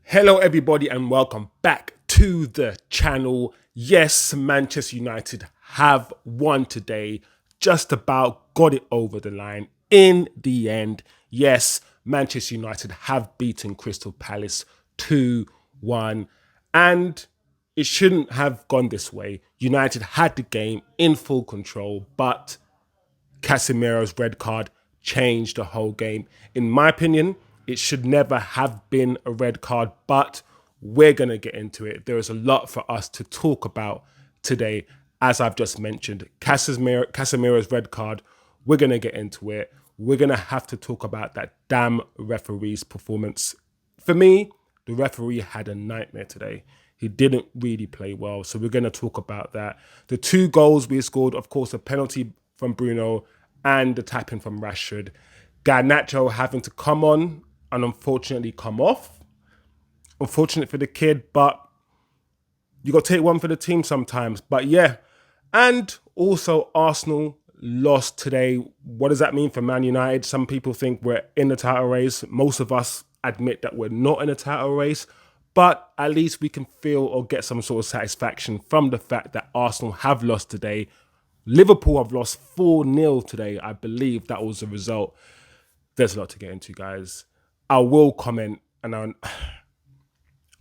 Hello everybody and welcome back to the channel. Yes, Manchester United have won today. Just about got it over the line in the end. Yes, Manchester United have beaten Crystal Palace 2-1 and it shouldn't have gone this way. United had the game in full control, but Casemiro's red card changed the whole game. In my opinion, it should never have been a red card, but we're going to get into it. There is a lot for us to talk about today, as I've just mentioned. Casemiro's red card, we're going to get into it. We're going to have to talk about that damn referee's performance. For me, the referee had a nightmare today. He didn't really play well, so we're going to talk about that. The two goals we scored, of course, a penalty from Bruno and the tapping from Rashford. Garnacho having to come on and unfortunately come off. Unfortunate for the kid, but you got to take one for the team sometimes. But yeah, and also Arsenal lost today. What does that mean for Man United? Some people think we're in the title race. Most of us admit that we're not in a title race, but at least we can feel or get some sort of satisfaction from the fact that Arsenal have lost today. Liverpool have lost 4-0 today. I believe that was the result. There's a lot to get into, guys. I will comment, and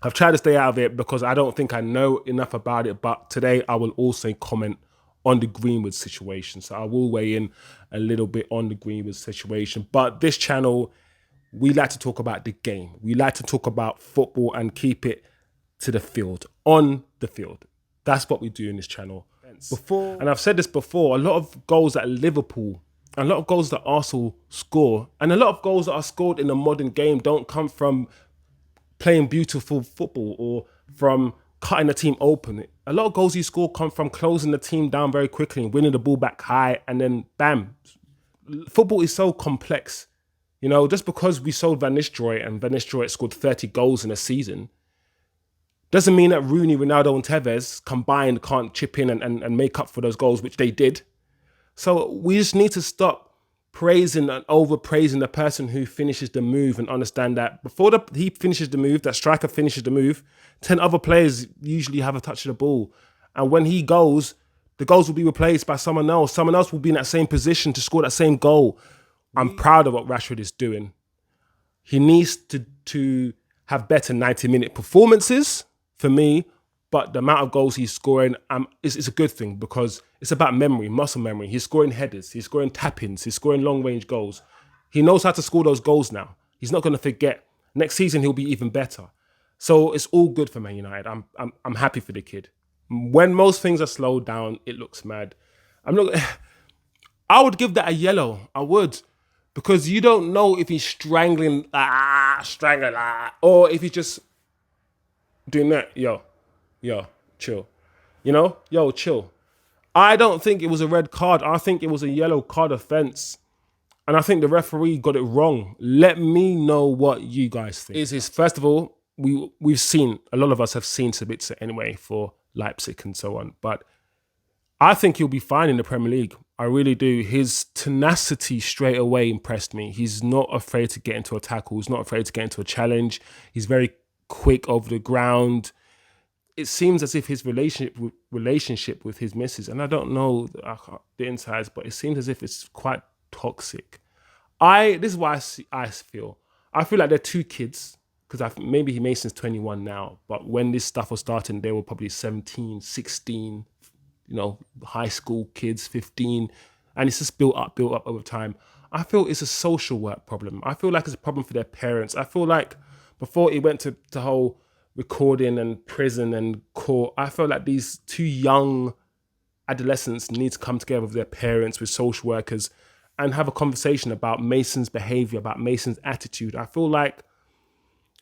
I've tried to stay out of it because I don't think I know enough about it, but today I will also comment on the Greenwood situation. So I will weigh in a little bit on the Greenwood situation. But this channel, we like to talk about the game. We like to talk about football and keep it to the field, on the field. That's what we do in this channel. And I've said this before, a lot of goals that Liverpool, a lot of goals that Arsenal score, and a lot of goals that are scored in the modern game don't come from playing beautiful football or from cutting the team open. A lot of goals you score come from closing the team down very quickly and winning the ball back high and then bam. Football is so complex. You know, just because we sold Van Nistelrooy and Van Nistelrooy scored 30 goals in a season, doesn't mean that Rooney, Ronaldo and Tevez combined can't chip in and make up for those goals, which they did. So we just need to stop praising and overpraising the person who finishes the move and understand that before he finishes the move, that striker finishes the move, 10 other players usually have a touch of the ball. And when he goes, the goals will be replaced by someone else. Someone else will be in that same position to score that same goal. I'm proud of what Rashford is doing. He needs to have better 90-minute performances for me, but the amount of goals he's scoring is a good thing because it's about memory, muscle memory. He's scoring headers, he's scoring tap-ins, he's scoring long-range goals. He knows how to score those goals now. He's not going to forget. Next season, he'll be even better. So it's all good for Man United. I'm happy for the kid. When most things are slowed down, it looks mad. I would give that a yellow. I would. Because you don't know if he's strangling, or if he's just doing that. Yo, chill. You know? Yo, chill. I don't think it was a red card. I think it was a yellow card offense. And I think the referee got it wrong. Let me know what you guys think. First of all, we've seen, a lot of us have seen Sabitzer anyway for Leipzig and so on. But I think he'll be fine in the Premier League. I really do. His tenacity straight away impressed me. He's not afraid to get into a tackle. He's not afraid to get into a challenge. He's very quick over the ground. It seems as if his relationship with his missus, and I don't know the insides, but it seems as if it's quite toxic. This is why I feel. I feel like they're two kids, because maybe Mason's 21 now, but when this stuff was starting, they were probably 17, 16, you know, high school kids, 15, and it's just built up over time. I feel it's a social work problem. I feel like it's a problem for their parents. I feel like before it went to the whole recording and prison and court, I felt like these two young adolescents need to come together with their parents, with social workers, and have a conversation about Mason's behavior, about Mason's attitude. I feel like,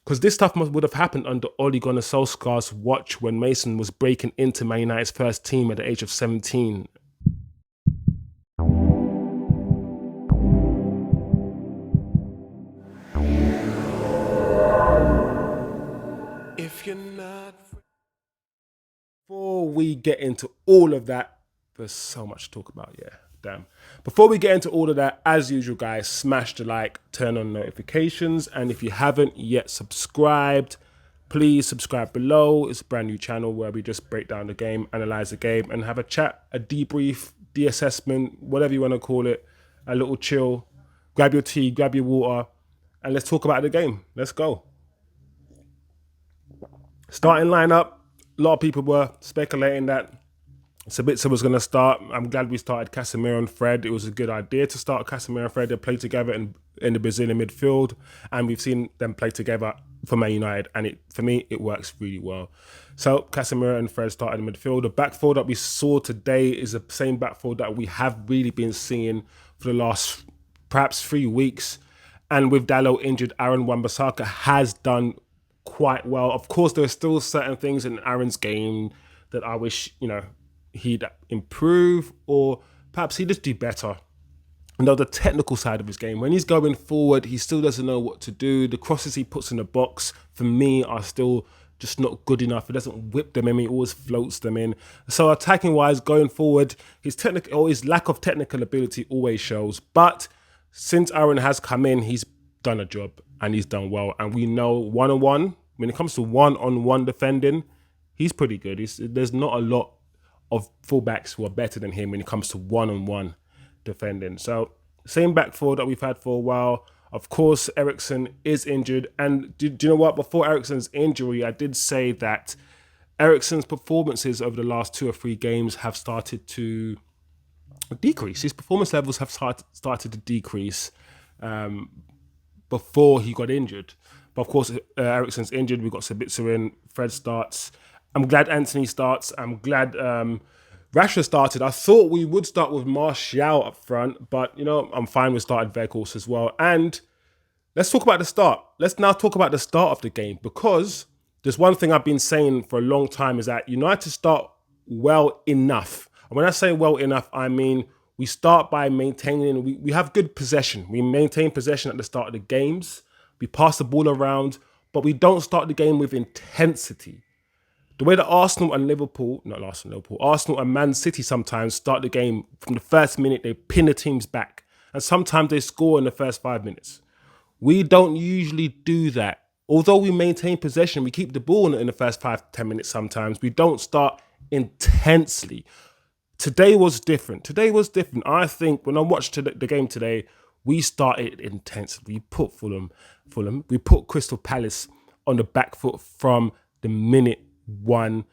because this stuff would have happened under Ole Gunnar Solskjaer's watch when Mason was breaking into Man United's first team at the age of 17. If you're not... Before we get into all of that, there's so much to talk about, yeah. Damn. Before we get into all of that, as usual, guys, smash the like, turn on notifications, and if you haven't yet subscribed, please subscribe below. It's a brand new channel where we just break down the game, analyze the game, and have a chat, a debrief, de-assessment, whatever you want to call it, a little chill. Grab your tea, grab your water, and let's talk about the game. Let's go. Starting lineup, a lot of people were speculating that Sabitzer was going to start. I'm glad we started Casemiro and Fred. It was a good idea to start Casemiro and Fred. They play together in the Brazilian midfield, and we've seen them play together for Man United, and for me, it works really well. So Casemiro and Fred started in midfield. The back four that we saw today is the same back four that we have really been seeing for the last perhaps 3 weeks. And with Dalot injured, Aaron Wan-Bissaka has done quite well. Of course, there are still certain things in Aaron's game that I wish, he'd improve, or perhaps he'd just do better. The technical side of his game, when he's going forward, he still doesn't know what to do. The crosses he puts in the box, for me, are still just not good enough. He doesn't whip them in, he always floats them in. So attacking wise, going forward, his lack of technical ability always shows. But since Aaron has come in, he's done a job and he's done well. And we know one-on-one, when it comes to one-on-one defending, he's pretty good. There's not a lot of fullbacks who are better than him when it comes to one-on-one defending. So same back four that we've had for a while. Of course, Eriksen is injured. And do you know what? Before Eriksen's injury, I did say that Eriksen's performances over the last 2 or 3 games have started to decrease. His performance levels have started to decrease before he got injured. But of course, Eriksen's injured. We've got Sabitzer in, Fred starts. I'm glad Anthony starts. I'm glad Rashford started. I thought we would start with Martial up front, but I'm fine with starting Weghorst as well. And let's talk about the start. Let's now talk about the start of the game, because there's one thing I've been saying for a long time is that United start well enough. And when I say well enough, I mean we start by maintaining, we have good possession. We maintain possession at the start of the games. We pass the ball around, but we don't start the game with intensity. The way that Arsenal and Man City sometimes start the game from the first minute, they pin the teams back. And sometimes they score in the first 5 minutes. We don't usually do that. Although we maintain possession, we keep the ball in the first 5 to 10 minutes sometimes. We don't start intensely. Today was different. I think when I watched the game today, we started intensely. We put Fulham. We put Crystal Palace on the back foot from the minute 1.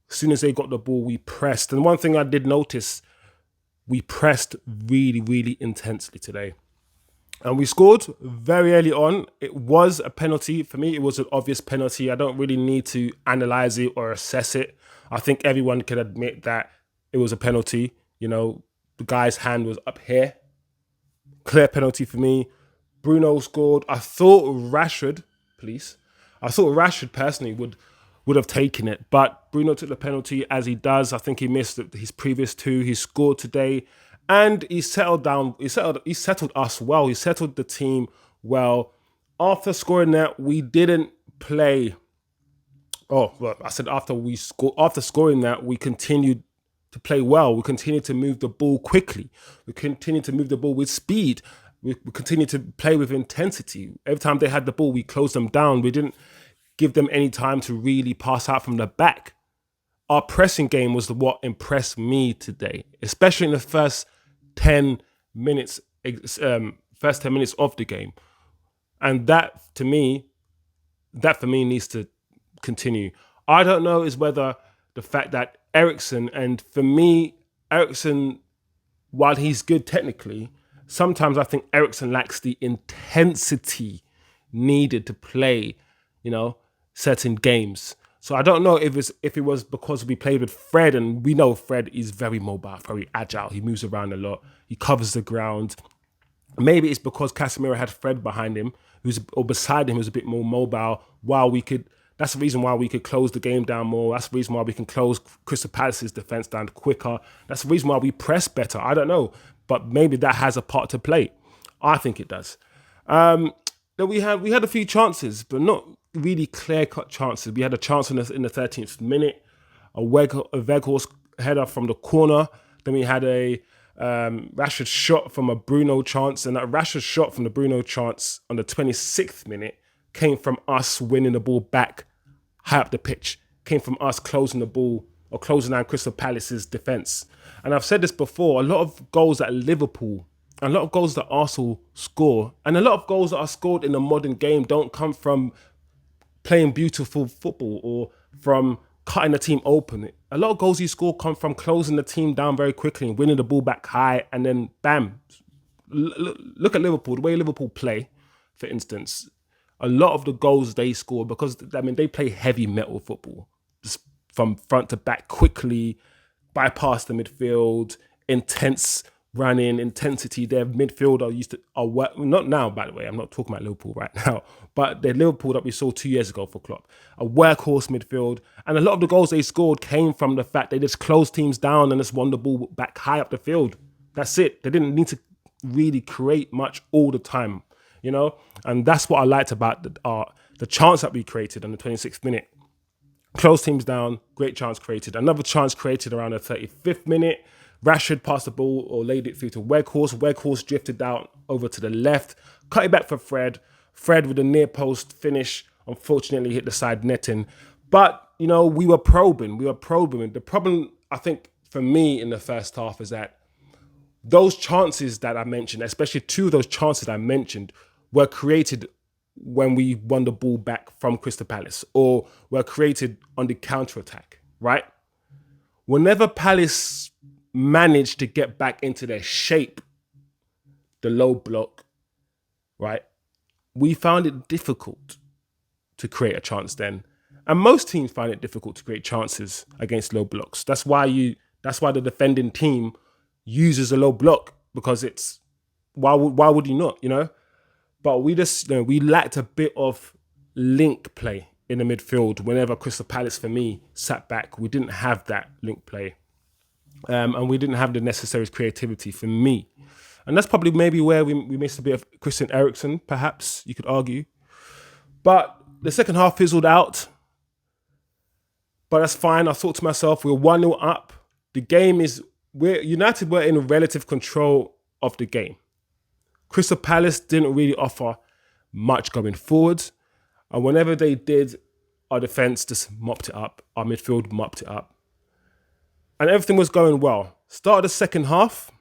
As soon as they got the ball, we pressed. And one thing I did notice, we pressed really, really intensely today. And we scored very early on. It was a penalty. For me, it was an obvious penalty. I don't really need to analyze it or assess it. I think everyone can admit that it was a penalty. The guy's hand was up here. Clear penalty for me. Bruno scored. I thought Rashford personally would have taken it, but Bruno took the penalty, as he does. I think he missed his previous 2. He scored today, and he settled down. He settled us well. He settled the team well. After scoring that, we didn't play. After scoring that, we continued to play well. We continued to move the ball quickly. We continued to move the ball with speed. We continued to play with intensity. Every time they had the ball, we closed them down. We didn't give them any time to really pass out from the back. Our pressing game was what impressed me today, especially in the first 10 minutes of the game. And that for me needs to continue. I don't know is whether the fact that Eriksen, and for me, Eriksen, while he's good technically, sometimes I think Eriksen lacks the intensity needed to play, certain games. So I don't know if it was because we played with Fred, and we know Fred is very mobile, very agile. He moves around a lot. He covers the ground. Maybe it's because Casemiro had Fred behind him, beside him, who's a bit more mobile. That's the reason why we could close the game down more. That's the reason why we can close Crystal Palace's defense down quicker. That's the reason why we press better. I don't know, but maybe that has a part to play. I think it does. Then we had a few chances, but not really clear-cut chances. We had a chance in the 13th minute, a Weghorst header from the corner. Then we had a Rashford shot from a Bruno chance, and that Rashford shot from the Bruno chance on the 26th minute came from us winning the ball back high up the pitch. Came from us closing the ball or closing down Crystal Palace's defence. And I've said this before, a lot of goals that Liverpool, a lot of goals that Arsenal score, and a lot of goals that are scored in the modern game don't come from playing beautiful football or from cutting the team open. A lot of goals you score come from closing the team down very quickly and winning the ball back high, and then bam. Look at Liverpool, the way Liverpool play, for instance. A lot of the goals they score, because they play heavy metal football, just from front to back, quickly, bypass the midfield, intense running, intensity. Their midfield are work, not now, by the way, I'm not talking about Liverpool right now, but the Liverpool that we saw 2 years ago for Klopp, a workhorse midfield. And a lot of the goals they scored came from the fact they just closed teams down and just won the ball back high up the field. That's it. They didn't need to really create much all the time, and that's what I liked about the chance that we created on the 26th minute. Close teams down, great chance created. Another chance created around the 35th minute. Rashford passed the ball or laid it through to Weghorst. Weghorst drifted down over to the left, cut it back for Fred. Fred with a near post finish, unfortunately hit the side netting. But, we were probing. The problem, I think, for me in the first half is that those chances that I mentioned, especially two of those chances I mentioned, were created when we won the ball back from Crystal Palace, or were created on the counter-attack, right? Whenever Palace managed to get back into their shape, the low block, right, we found it difficult to create a chance then. And most teams find it difficult to create chances against low blocks. That's why the defending team uses a low block, because it's why would you not, But we just we lacked a bit of link play in the midfield. Whenever Crystal Palace, for me, sat back, we didn't have that link play, and we didn't have the necessary creativity for me. And that's probably maybe where we missed a bit of Christian Eriksen, perhaps you could argue. But the second half fizzled out. But that's fine. I thought to myself, we're 1-0 up. The game is. United were in relative control of the game. Crystal Palace didn't really offer much going forward. And whenever they did, our defence just mopped it up. Our midfield mopped it up. And everything was going well. Start of the second half,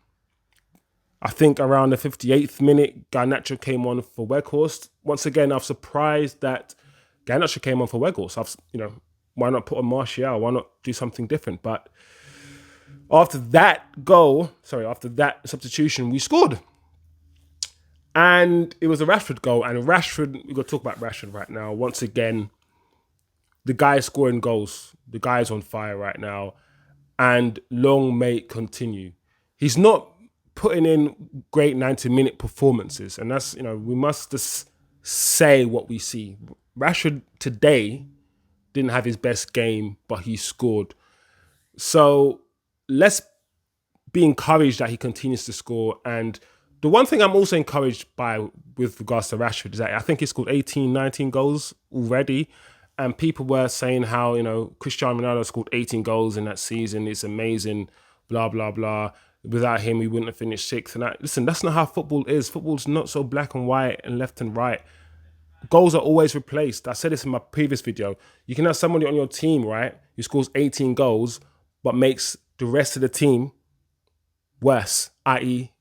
I think around the 58th minute, Garnacho came on for Weghorst. Once again, I'm surprised that Garnacho came on for Weghorst. Why not put on Martial? Why not do something different? But after that substitution, we scored. And it was a Rashford goal. And Rashford, we're going to talk about Rashford right now. Once again, the guy is scoring goals. The guy is on fire right now. And long may it continue. He's not putting in great 90-minute performances. And that's, we must just say what we see. Rashford today didn't have his best game, but he scored. So let's be encouraged that he continues to score. And the one thing I'm also encouraged by with regards to Rashford is that I think he scored 18, 19 goals already. And people were saying how, Cristiano Ronaldo scored 18 goals in that season. It's amazing, blah, blah, blah. Without him, we wouldn't have finished sixth. And listen, that's not how football is. Football's not so black and white and left and right. Goals are always replaced. I said this in my previous video. You can have somebody on your team, right, who scores 18 goals, but makes the rest of the team worse, i.e.,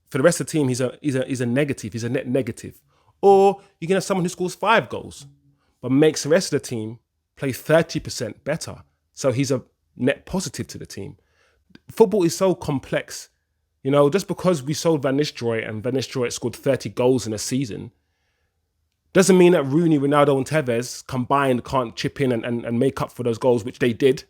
for the rest of the team, he's a negative. He's a net negative. Or you can have someone who scores 5 goals, but makes the rest of the team play 30% better. So he's a net positive to the team. Football is so complex. Just because we sold Van Nistelrooy and Van Nistelrooy scored 30 goals in a season, doesn't mean that Rooney, Ronaldo and Tevez combined can't chip in and make up for those goals, which they did.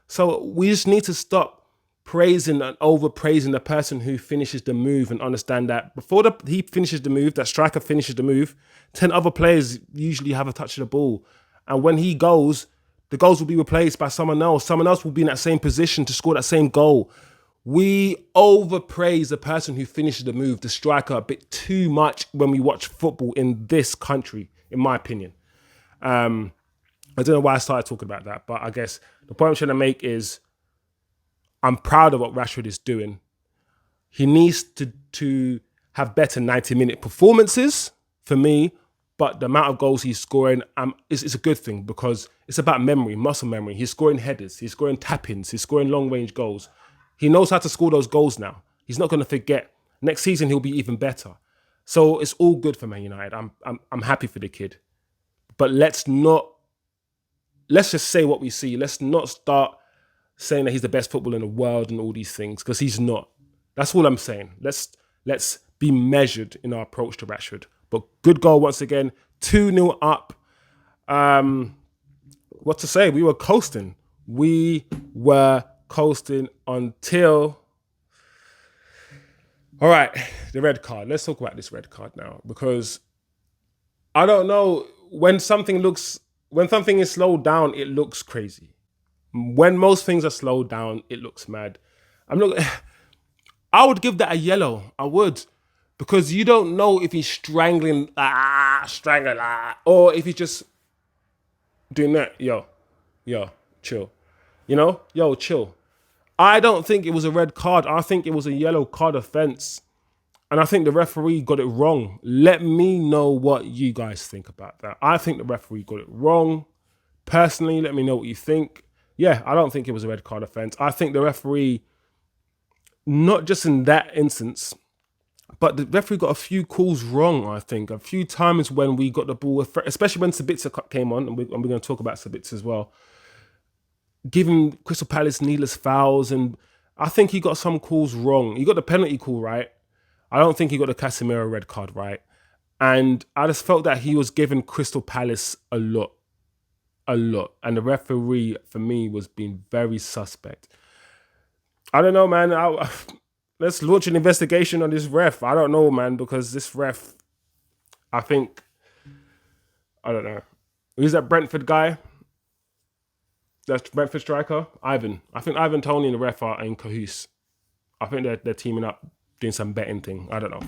So we just need to stop praising and overpraising the person who finishes the move and understand that before he finishes the move, that striker finishes the move, 10 other players usually have a touch of the ball. And when he goes, the goals will be replaced by someone else. Someone else will be in that same position to score that same goal. We overpraise the person who finishes the move, the striker, a bit too much when we watch football in this country, in my opinion. I don't know why I started talking about that, but I guess the point I'm trying to make is I'm proud of what Rashford is doing. He needs to have better 90-minute performances for me, But the amount of goals he's scoring is a good thing because it's about memory, muscle memory. He's scoring headers, he's scoring tap-ins, he's scoring long-range goals. He knows how to score those goals now. He's not going to forget. Next season, he'll be even better. So it's all good for Man United. I'm happy for the kid. But let's just say what we see. Let's not start saying that he's the best footballer in the world and all these things, because he's not. That's all I'm saying. Let's be measured in our approach to Rashford. But good goal once again, 2-0 up. What to say? We were coasting. Until... All right, the red card. Let's talk about this red card now, because I don't know, when something is slowed down, it looks crazy. When most things are slowed down, it looks mad. I would give that a yellow. I would. Because you don't know if he's strangling, or if he's just doing that. Yo, chill. Chill. I don't think it was a red card. I think it was a yellow card offence. And I think the referee got it wrong. Let me know what you guys think about that. I think the referee got it wrong. Personally, let me know what you think. Yeah, I don't think it was a red card offence. I think the referee, not just in that instance, but the referee got a few calls wrong, I think. A few times when we got the ball, especially when Sabitzer came on, and we're going to talk about Sabitzer as well, giving Crystal Palace needless fouls, and I think he got some calls wrong. He got the penalty call right. I don't think he got the Casemiro red card right. And I just felt that he was giving Crystal Palace a lot. And the referee, for me, was being very suspect. I don't know, man. Let's launch an investigation on this ref. I don't know, man, because this ref, I don't know. Who's that Brentford guy? That's Brentford striker, Ivan. I think Ivan Toney and the ref are in cahoots. I think they're teaming up, doing some betting thing. I don't know.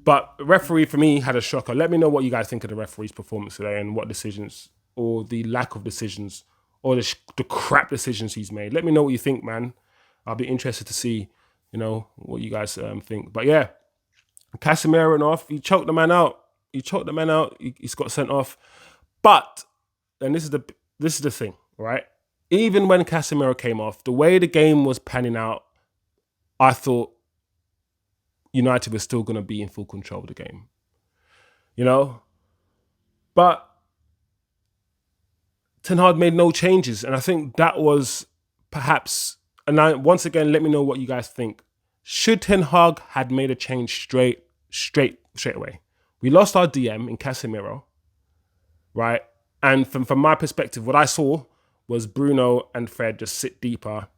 But the referee, for me, had a shocker. Let me know what you guys think of the referee's performance today and what decisions, or the lack of decisions, or the crap decisions he's made. Let me know what you think, man. I'll be interested to see, what you guys think. But yeah, Casemiro went off. He choked the man out. He's got sent off. But, and this is the thing, right? Even when Casemiro came off, the way the game was panning out, I thought United was still going to be in full control of the game. But Ten Hag made no changes. And I think that was perhaps, once again, let me know what you guys think. Should Ten Hag had made a change straight away? We lost our DM in Casemiro, right? And from my perspective, what I saw was Bruno and Fred just sit deeper.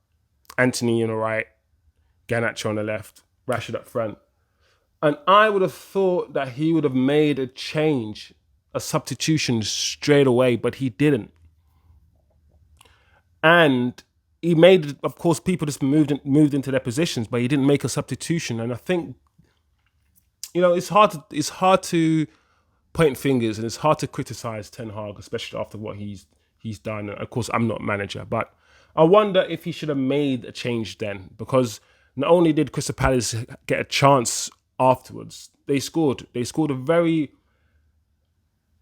Anthony on the right, Garnacho on the left, Rashford up front. And I would have thought that he would have made a change, a substitution straight away, but he didn't. And he made, of course, people just moved into their positions, but he didn't make a substitution. And I think, it's hard to point fingers, and it's hard to criticize Ten Hag, especially after what he's done. And of course, I'm not manager, but I wonder if he should have made a change then, because not only did Crystal Palace get a chance afterwards, they scored a very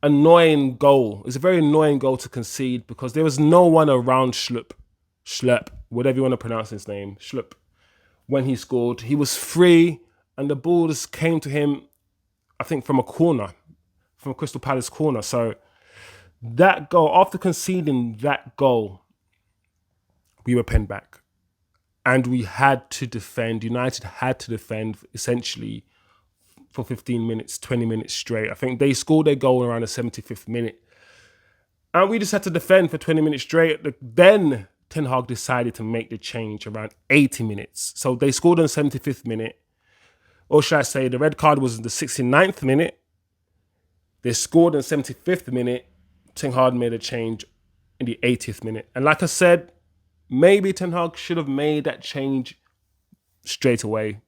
annoying goal. It's a very annoying goal to concede because there was no one around Schlupp, whatever you want to pronounce his name, Schlupp. When he scored, he was free, and the ball just came to him, I think, from a Crystal Palace corner. So that goal, after conceding that goal, we were penned back. And we had to defend. United had to defend essentially for 15 minutes, 20 minutes straight. I think they scored their goal around the 75th minute. And we just had to defend for 20 minutes straight. Then Ten Hag decided to make the change around 80 minutes. So they scored on the 75th minute. Or should I say, the red card was in the 69th minute. They scored in the 75th minute. Ten Hag made a change in the 80th minute. And like I said, maybe Ten Hag should have made that change straight away.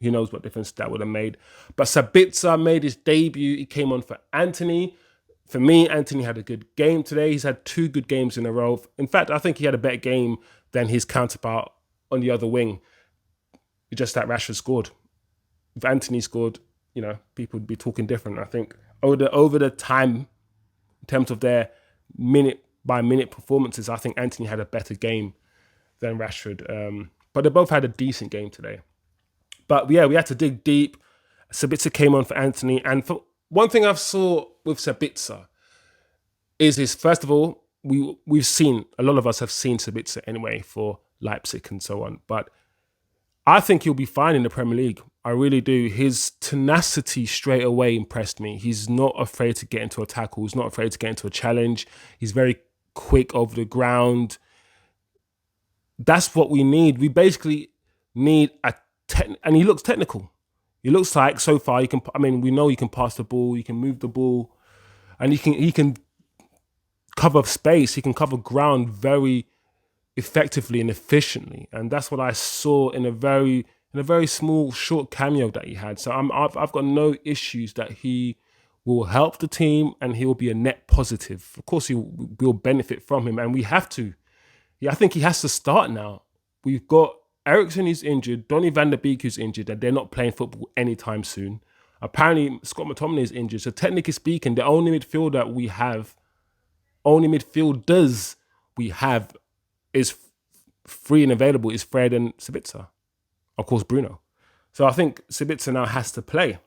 Who knows what difference that would have made. But Sabitzer made his debut. He came on for Anthony. For me, Anthony had a good game today. He's had 2 good games in a row. In fact, I think he had a better game than his counterpart on the other wing. It's just that Rashford scored. If Anthony scored, people would be talking different. I think over the time in terms of their minute by minute performances, I think Anthony had a better game than Rashford. But they both had a decent game today. But yeah, we had to dig deep. Sabitzer came on for Anthony. And for one thing I've saw with Sabitzer is first of all, we've seen, a lot of us have seen Sabitzer anyway for Leipzig and so on. But I think he'll be fine in the Premier League. I really do. His tenacity straight away impressed me. He's not afraid to get into a tackle. He's not afraid to get into a challenge. He's very quick over the ground. That's what we need. We basically need and he looks technical. He looks like so far he can. I mean, we know he can pass the ball, he can move the ball, and he can cover space. He can cover ground very effectively and efficiently, and that's what I saw in a very small short cameo that he had. So I've got no issues that he will help the team and he will be a net positive. Of course, we'll benefit from him, and we have to. Yeah, I think he has to start now. We've got Eriksen who's injured, Donny van der Beek who's injured, and they're not playing football anytime soon. Apparently, Scott McTominay is injured. So technically speaking, the only midfielders we have is free and available is Fred and Sabitzer. Of course, Bruno. So I think Sabitzer now has to play.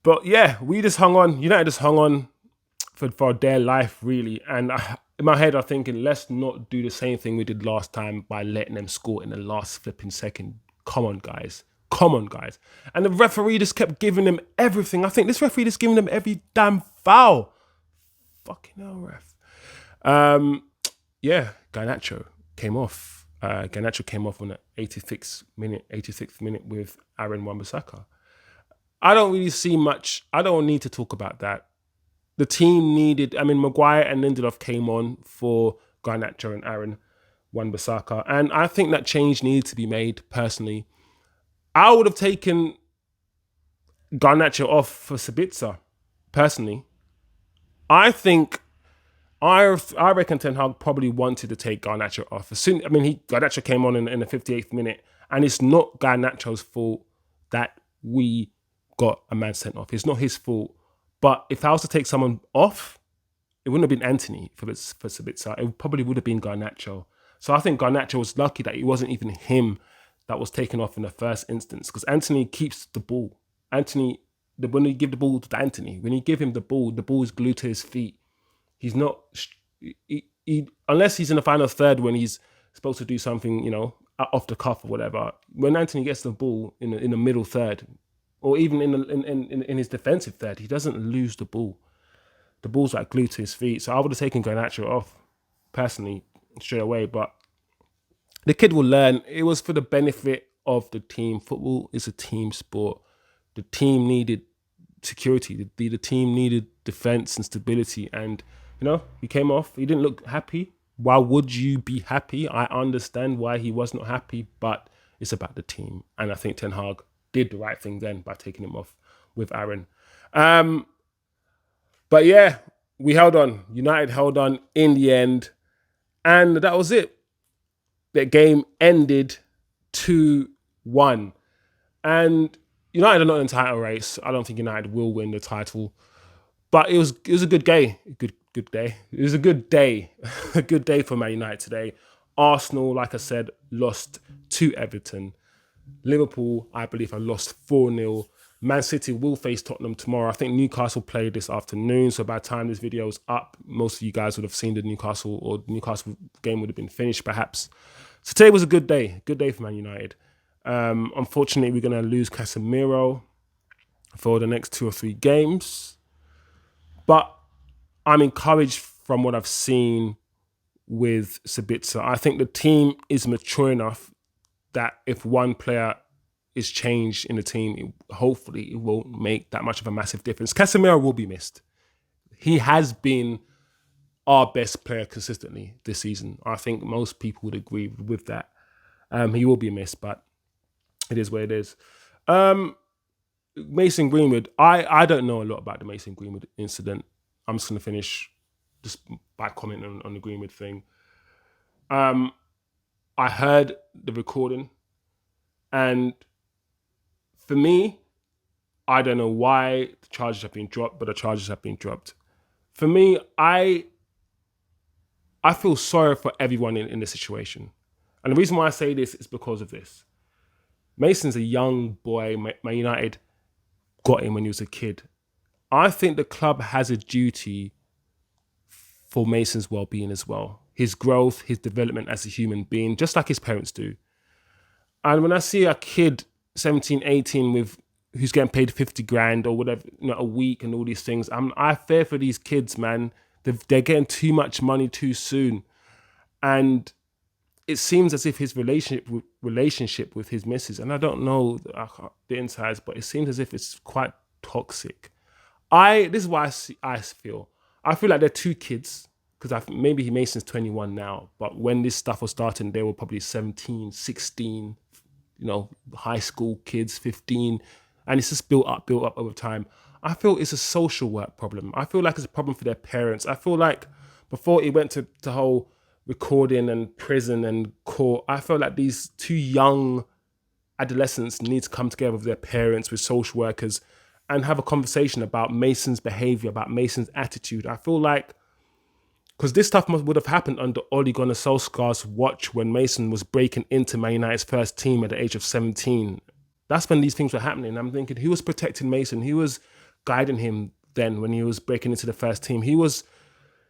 But yeah, we just hung on. United just hung on for their life, really. And in my head, I'm thinking, let's not do the same thing we did last time by letting them score in the last flipping second. Come on, guys. And the referee just kept giving them everything. I think this referee just giving them every damn foul. Fucking hell, ref. Yeah, Garnacho came off. Garnacho came off on the 86th minute with Aaron Wan-Bissaka. I don't really see much. I don't need to talk about that. The team needed, Maguire and Lindelof came on for Garnacho and Aaron Wan-Bissaka. And I think that change needed to be made, personally. I would have taken Garnacho off for Sabitzer, personally. I reckon Ten Hag probably wanted to take Garnacho off. Garnacho came on in the 58th minute, and it's not Garnacho's fault that we got a man sent off. It's not his fault. But if I was to take someone off, it wouldn't have been Anthony for Sabitzer. It probably would have been Garnacho. So I think Garnacho was lucky that it wasn't even him that was taken off in the first instance, because Anthony keeps the ball. When you give the ball to Anthony, when you give him the ball is glued to his feet. He's not, unless he's in the final third when he's supposed to do something, off the cuff or whatever. When Anthony gets the ball in the middle third, or even in his defensive third, he doesn't lose the ball. The ball's like glued to his feet. So I would have taken Garnacho off, personally, straight away. But the kid will learn. It was for the benefit of the team. Football is a team sport. The team needed security. The team needed defense and stability. And, he came off. He didn't look happy. Why would you be happy? I understand why he was not happy, but it's about the team. And I think Ten Hag did the right thing then by taking him off with Aaron. But yeah, we held on. United held on in the end. And that was it. The game ended 2-1. And United are not in the title race. I don't think United will win the title. But it was a good day. Good day. It was a good day. A good day for Man United today. Arsenal, like I said, lost to Everton. Liverpool, I believe, have lost 4-0. Man City will face Tottenham tomorrow. I think Newcastle play this afternoon. So by the time this video is up, most of you guys would have seen the Newcastle game would have been finished, perhaps. So today was a good day. Good day for Man United. Unfortunately, we're going to lose Casemiro for the next 2 or 3 games. But I'm encouraged from what I've seen with Sabitzer. I think the team is mature enough that if one player is changed in the team, hopefully it won't make that much of a massive difference. Casemiro will be missed. He has been our best player consistently this season. I think most people would agree with that. He will be missed, but it is what it is. Mason Greenwood, I don't know a lot about the Mason Greenwood incident. I'm just going to finish just by commenting on the Greenwood thing. I heard the recording, and for me, I don't know why the charges have been dropped, but the charges have been dropped. For me, I feel sorry for everyone in this situation. And the reason why I say this is because of this. Mason's a young boy. Man United got him when he was a kid. I think the club has a duty for Mason's well-being as well. His growth, his development as a human being, just like his parents do. And when I see a kid, 17, 18, who's getting paid 50 grand or whatever, a week and all these things, I fear for these kids, man. They're getting too much money too soon. And it seems as if his relationship with his missus, and I don't know the insides, but it seems as if it's quite toxic. This is why I feel. I feel like they're two kids, because maybe Mason's 21 now, but when this stuff was starting, they were probably 17, 16, high school kids, 15, and it's just built up over time. I feel it's a social work problem. I feel like it's a problem for their parents. I feel like before it went to the whole recording and prison and court, I feel like these two young adolescents need to come together with their parents, with social workers, and have a conversation about Mason's behavior, about Mason's attitude. I feel like, because this stuff would have happened under Ole Gunnar Solskjaer's watch when Mason was breaking into Man United's first team at the age of 17. That's when these things were happening. I'm thinking, who was protecting Mason? Who was guiding him then when he was breaking into the first team? He was,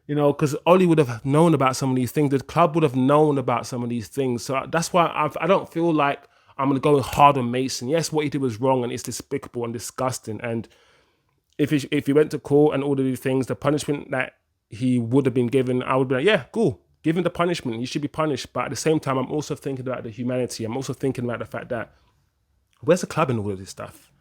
because Ole would have known about some of these things. The club would have known about some of these things. So that's why I don't feel like I'm going to go hard on Mason. Yes, what he did was wrong and it's despicable and disgusting. And if he went to court and all of these things, the punishment that he would have been given, I would be like, yeah, cool. Give him the punishment. He should be punished. But at the same time, I'm also thinking about the humanity. I'm also thinking about the fact that where's the club in all of this stuff?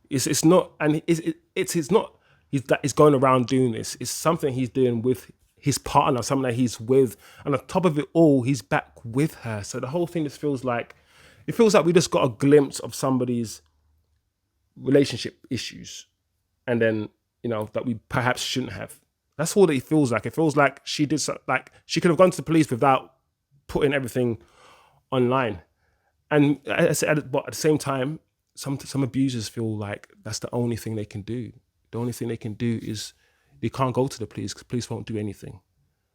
It's not, and it's not. He's going around doing this. It's something he's doing with his partner, something that he's with, and on top of it all, he's back with her. So the whole thing just feels like we just got a glimpse of somebody's relationship issues, and then that we perhaps shouldn't have. That's all that it feels like. It feels like she did like she could have gone to the police without putting everything online. And but at the same time, some abusers feel like that's the only thing they can do. The only thing they can do is they can't go to the police because police won't do anything.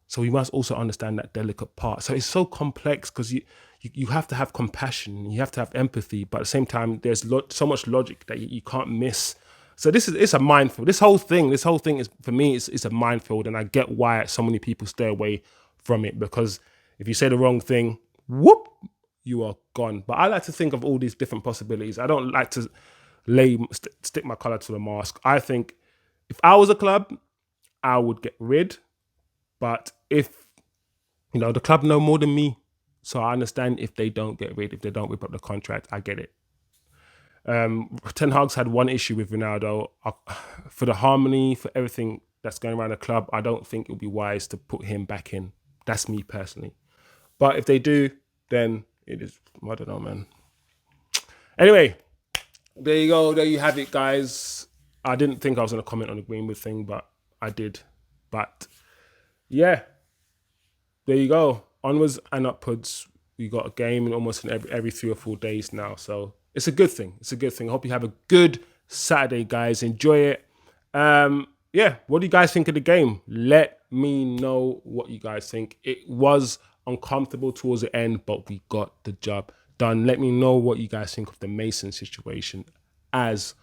So we must also understand that delicate part. So it's so complex because you have to have compassion, you have to have empathy, but at the same time, there's so much logic that you can't miss. So it's a minefield. This whole thing is, for me, it's a minefield, and I get why so many people stay away from it, because if you say the wrong thing, whoop, you are gone. But I like to think of all these different possibilities. I don't like to stick my collar to the mast. I think if I was a club, I would get rid. But if, the club know more than me, so I understand if they don't get rid, if they don't rip up the contract, I get it. Ten Hag's had one issue with Ronaldo. For the harmony, for everything that's going around the club, I don't think it would be wise to put him back in. That's me personally. But if they do, then it is, I don't know, man. Anyway, there you go. There you have it, guys. I didn't think I was going to comment on the Greenwood thing, but I did. But yeah, there you go. Onwards and upwards. We got a game in almost every 3 or 4 days now. So it's a good thing. It's a good thing. I hope you have a good Saturday, guys. Enjoy it. Yeah, what do you guys think of the game? Let me know what you guys think. It was uncomfortable towards the end, but we got the job done. Let me know what you guys think of the Mason situation as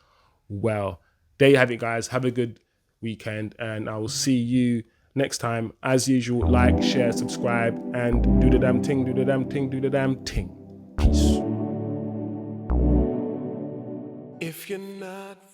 well. There you have it, guys. Have a good weekend, and I will see you next time. As usual, like, share, subscribe, and do the damn thing, do the damn thing, do the damn thing. Peace. If you're not